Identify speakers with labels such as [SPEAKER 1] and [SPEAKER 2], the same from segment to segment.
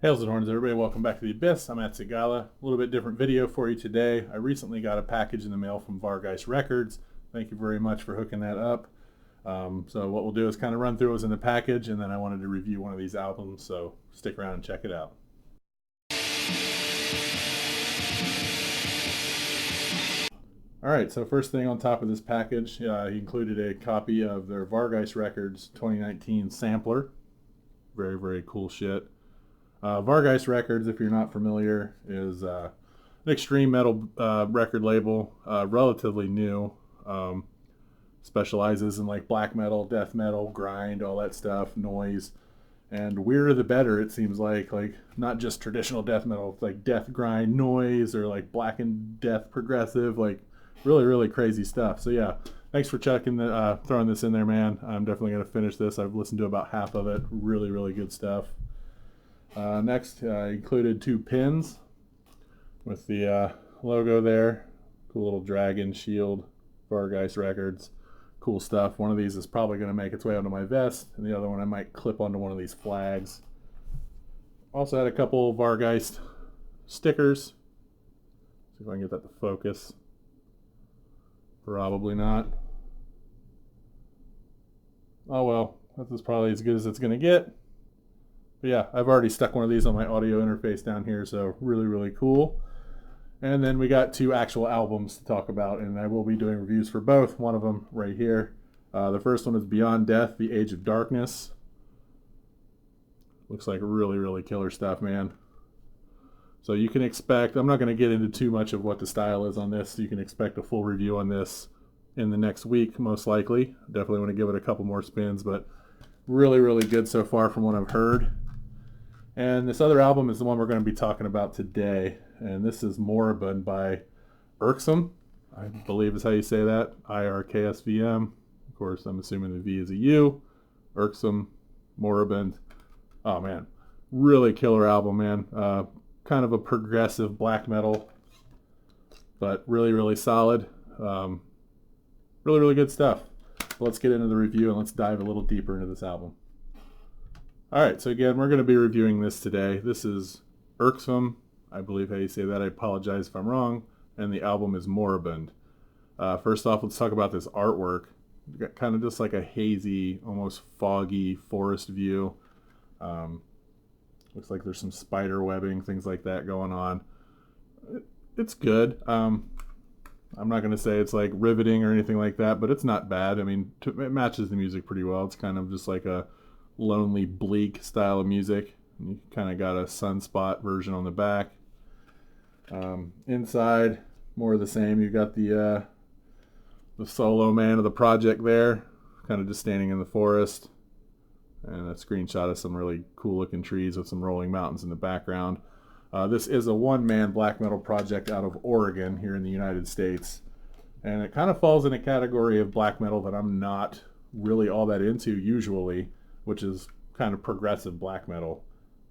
[SPEAKER 1] Hails and horns, everybody. Welcome back to the Abyss. I'm Azag. A little bit different video for you today. I recently got a package in the mail from Vargheist Records. Thank you very much for hooking that up. So what we'll do is kind of run through what's in the package, and then I wanted to review one of these albums, so stick around and check it out. Alright, so first thing on top of this package, he included a copy of their Vargheist Records 2019 sampler. Very, very cool shit. Vargheist Records, if you're not familiar, is an extreme metal record label, relatively new. Specializes in like black metal, death metal, grind, all that stuff, noise, and weirder the better. It seems like not just traditional death metal, like death grind, noise, or like black and death progressive, like really, really crazy stuff. So yeah, thanks for checking the throwing this in there, man. I'm definitely gonna finish this. I've listened to about half of it. Really, really good stuff. Next, included 2 pins with the logo there. Cool little dragon shield, Vargheist Records. Cool stuff. One of these is probably going to make its way onto my vest, and the other one I might clip onto one of these flags. Also had a couple Vargheist stickers. See if I can get that to focus. Probably not. Oh well, that's probably as good as it's going to get. But yeah, I've already stuck one of these on my audio interface down here, so really, really cool. And then we got 2 actual albums to talk about, and I will be doing reviews for both. One of them right here. The first one is Beyond Death, The Age of Darkness. Looks like really, really killer stuff, man. So you can expect, I'm not going to get into too much of what the style is on this. You can expect a full review on this in the next week, most likely. Definitely want to give it a couple more spins, but really, really good so far from what I've heard. And this other album is the one we're going to be talking about today. And this is Moribund by irksvm, I believe is how you say that. irksvm. Of course, I'm assuming the V is a U. irksvm, Moribund. Oh man, really killer album, man. Kind of a progressive black metal, but really, really solid. Really, really good stuff. But let's get into the review and let's dive a little deeper into this album. Alright, so again, we're going to be reviewing this today. This is irksvm, I believe how you say that. I apologize if I'm wrong. And the album is Moribund. First off, let's talk about this artwork. You've got kind of just like a hazy, almost foggy forest view. Looks like there's some spider webbing, things like that going on. It's good. I'm not going to say it's like riveting or anything like that, but it's not bad. I mean, it matches the music pretty well. It's kind of just like a lonely, bleak style of music. You kind of got a sunspot version on the back. Inside, more of the same. You got the solo man of the project there, kind of just standing in the forest, and a screenshot of some really cool looking trees with some rolling mountains in the background. This is a one-man black metal project out of Oregon here in the United States, and it kind of falls in a category of black metal that I'm not really all that into usually, which is kind of progressive black metal.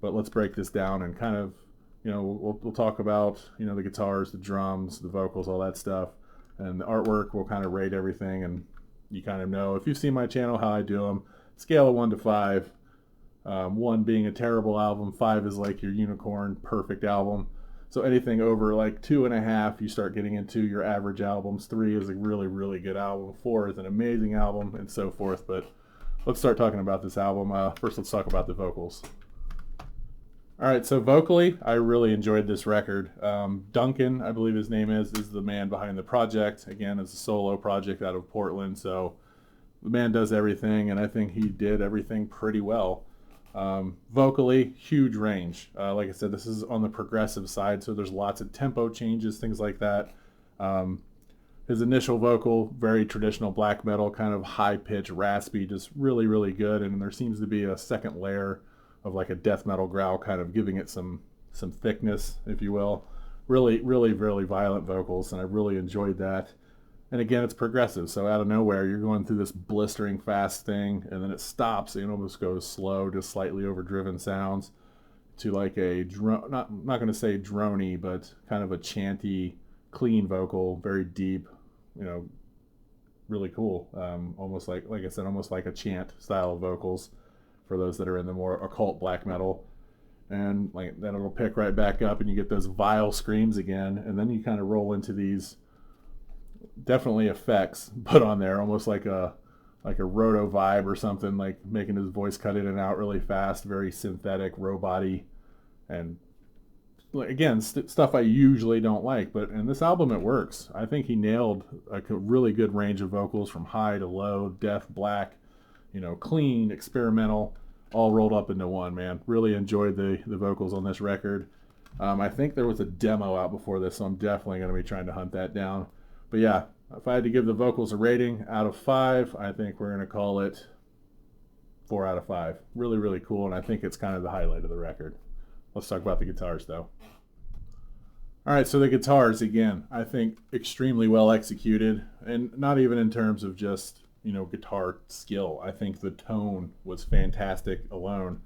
[SPEAKER 1] But let's break this down and kind of, we'll talk about, the guitars, the drums, the vocals, all that stuff. And the artwork, we'll kind of rate everything, and you kind of know, if you've seen my channel, how I do them. Scale of 1 to 5. 1 being a terrible album, 5 is like your unicorn, perfect album. So anything over like 2.5, you start getting into your average albums. 3 is a really, really good album. 4 is an amazing album, and so forth. But let's start talking about this album. First, let's talk about the vocals. Alright, so vocally, I really enjoyed this record. Duncan, I believe his name is the man behind the project. Again, it's a solo project out of Portland, so the man does everything, and I think he did everything pretty well. Vocally, huge range. Like I said, this is on the progressive side, so there's lots of tempo changes, things like that. His initial vocal, very traditional black metal, kind of high-pitched, raspy, just really, really good. And there seems to be a second layer of like a death metal growl, kind of giving it some thickness, if you will. Really, really, really violent vocals, and I really enjoyed that. And again, it's progressive, so out of nowhere, you're going through this blistering fast thing, and then it stops, and it almost goes slow, just slightly overdriven sounds, to like a, not going to say drony, but kind of a chanty, clean vocal, very deep, really cool. Almost like I said, almost like a chant style of vocals for those that are in the more occult black metal. and like then it'll pick right back up and you get those vile screams again, and then you kind of roll into these definitely effects put on there, almost like a roto vibe or something, like making his voice cut in and out really fast, very synthetic, robot-y, and again, stuff I usually don't like, but in this album it works. I think he nailed a really good range of vocals from high to low, deaf, black, clean, experimental, all rolled up into one, man. Really enjoyed the vocals on this record. I think there was a demo out before this, so I'm definitely going to be trying to hunt that down. But yeah, if I had to give the vocals a rating out of 5, I think we're going to call it 4 out of 5. Really, really cool, and I think it's kind of the highlight of the record. Let's talk about the guitars, though. All right, so the guitars, again, I think extremely well executed, and not even in terms of just, guitar skill. I think the tone was fantastic alone.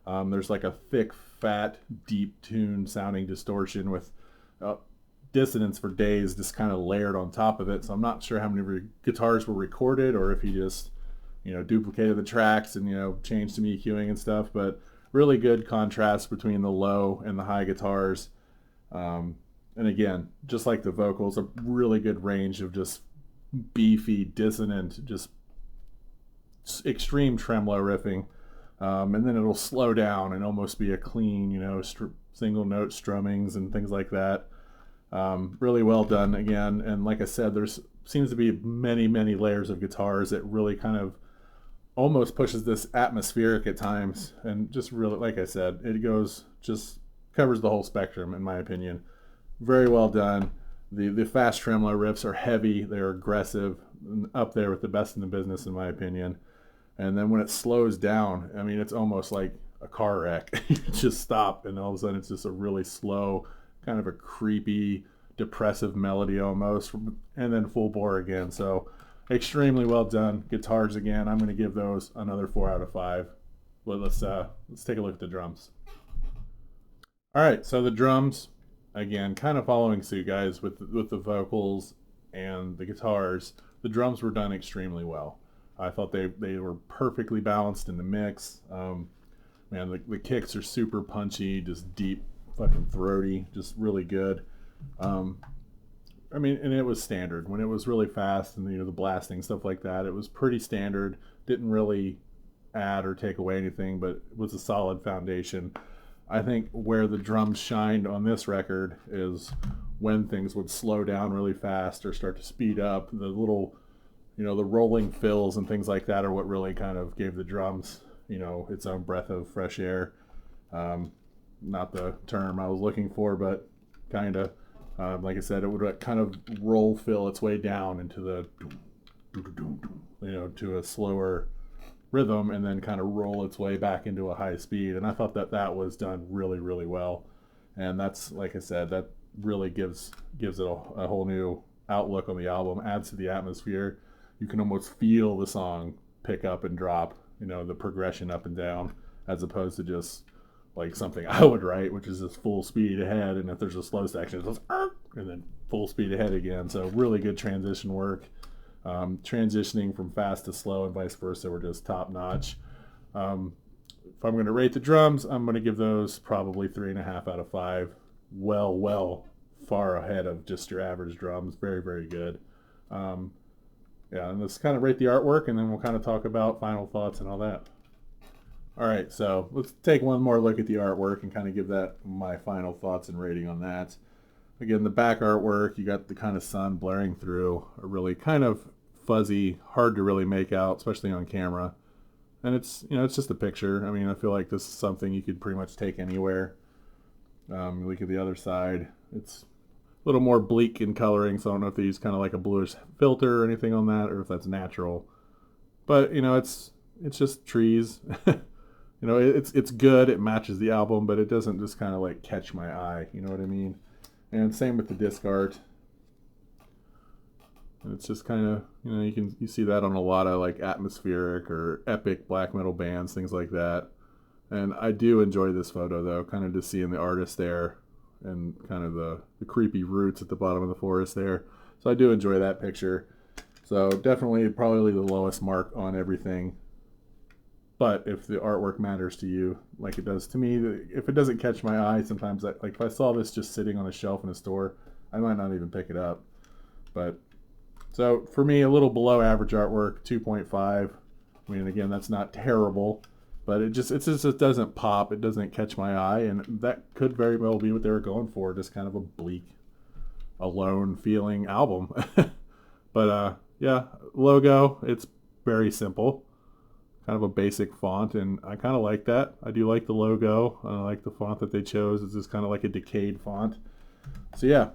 [SPEAKER 1] There's like a thick, fat, deep tune sounding distortion with dissonance for days just kind of layered on top of it. So I'm not sure how many guitars were recorded or if he just, duplicated the tracks and, changed some EQing and stuff, but really good contrast between the low and the high guitars. And again, just like the vocals, a really good range of just beefy, dissonant, just extreme tremolo riffing. And then it'll slow down and almost be a clean, single note strummings and things like that. Really well done again. And like I said, there's seems to be many, many layers of guitars that really kind of almost pushes this atmospheric at times. And just really, like I said, it just covers the whole spectrum in my opinion. Very well done. The fast tremolo riffs are heavy, they're aggressive, up there with the best in the business in my opinion. And then when it slows down, I mean, it's almost like a car wreck. You just stop, and all of a sudden it's just a really slow, kind of a creepy, depressive melody almost, and then full bore again. So extremely well done. Guitars again, I'm going to give those another 4 out of 5. Well, let's take a look at the drums. All right, so the drums, again, kind of following suit, guys, with the vocals and the guitars. The drums were done extremely well. I thought they were perfectly balanced in the mix. Man, the kicks are super punchy, just deep, fucking throaty, just really good. I mean, and it was standard. When it was really fast and the blasting, stuff like that, it was pretty standard. Didn't really add or take away anything, but it was a solid foundation. I think where the drums shined on this record is when things would slow down really fast or start to speed up. The little, the rolling fills and things like that are what really kind of gave the drums, its own breath of fresh air. Not the term I was looking for, but kind of, like I said, it would kind of fill its way down into the, to a slower rhythm and then kind of roll its way back into a high speed. And I thought that was done really, really well. And that's, like I said, that really gives it a whole new outlook on the album, adds to the atmosphere. You can almost feel the song pick up and drop, the progression up and down, as opposed to just like something I would write, which is just full speed ahead, and if there's a slow section, it goes and then full speed ahead again. So really good transition work. Transitioning from fast to slow and vice versa were just top notch. If I'm going to rate the drums, I'm going to give those probably 3.5 out of 5. Well far ahead of just your average drums. Very, very good. Yeah, and let's kind of rate the artwork, and then we'll kind of talk about final thoughts and all that. All right, so let's take one more look at the artwork and kind of give that my final thoughts and rating on that. Again, the back artwork, you got the kind of sun blaring through, a really kind of fuzzy, hard to really make out, especially on camera. And it's, it's just a picture. I mean, I feel like this is something you could pretty much take anywhere. Look at the other side. It's a little more bleak in coloring, so I don't know if they use kind of like a bluish filter or anything on that, or if that's natural. But, it's just trees. It's good. It matches the album, but it doesn't just kind of like catch my eye. You know what I mean? And same with the disc art. And it's just kind of, you see that on a lot of like atmospheric or epic black metal bands, things like that. And I do enjoy this photo though, kind of just seeing the artist there and kind of the creepy roots at the bottom of the forest there. So I do enjoy that picture. So definitely probably the lowest mark on everything. But if the artwork matters to you, like it does to me, if it doesn't catch my eye, sometimes like if I saw this just sitting on a shelf in a store, I might not even pick it up. But so for me, a little below average artwork, 2.5. I mean, again, that's not terrible, but it just it doesn't pop. It doesn't catch my eye, and that could very well be what they were going for, just kind of a bleak, alone feeling album. But yeah, logo, it's very simple, kind of a basic font, and I kind of like that. I do like the logo. I like the font that they chose. It's just kind of like a decayed font. So yeah,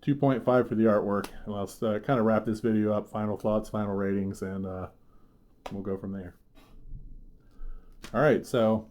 [SPEAKER 1] 2.5 for the artwork. And let's kind of wrap this video up. Final thoughts, final ratings, and we'll go from there. All right, so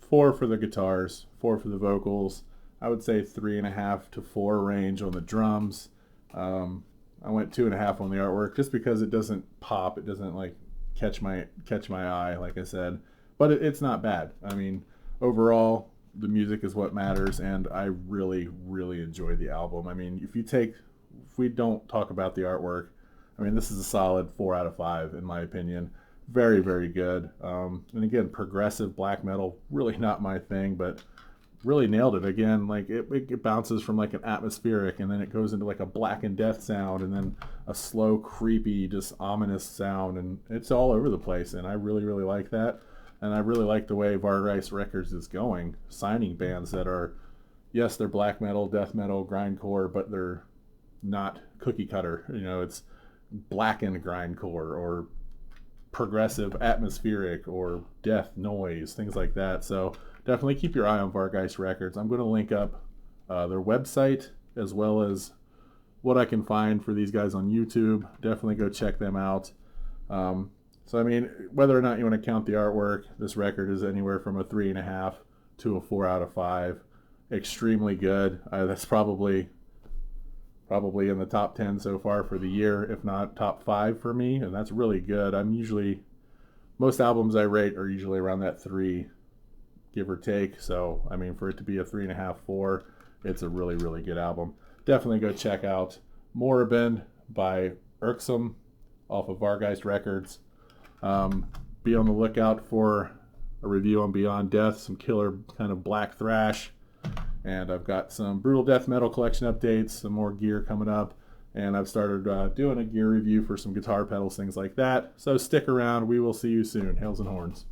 [SPEAKER 1] 4 for the guitars, 4 for the vocals. I would say 3.5 to 4 range on the drums. I went 2.5 on the artwork just because it doesn't pop. It doesn't like catch my eye, like I said. But it's not bad. I mean, overall, the music is what matters, and I really, really enjoyed the album. I mean, if we don't talk about the artwork, I mean, this is a solid 4 out of 5 in my opinion. Very, very good. And again, progressive black metal, really not my thing, but really nailed it. Again, like it bounces from like an atmospheric, and then it goes into like a black and death sound, and then a slow, creepy, just ominous sound, and it's all over the place. And I really, really like that. And I really like the way Vargheist Records is going, signing bands that are, yes, they're black metal, death metal, grindcore, but they're not cookie cutter. You know, it's blackened grindcore or progressive atmospheric or death noise, things like that. So definitely keep your eye on Vargheist Records. I'm going to link up their website as well as what I can find for these guys on YouTube. Definitely go check them out. So I mean, whether or not you want to count the artwork, this record is anywhere from a 3.5 to a 4 out of 5. Extremely good. That's probably in the top 10 so far for the year, if not top 5 for me, and that's really good. Most albums I rate are usually around that 3, give or take. So I mean, for it to be a 3.5, 4, it's a really, really good album. Definitely go check out Moribund by irksvm off of Vargheist Records. Be on the lookout for a review on Beyond Death, some killer kind of black thrash. And I've got some brutal death metal collection updates, some more gear coming up. And I've started doing a gear review for some guitar pedals, things like that. So stick around. We will see you soon. Hails and horns.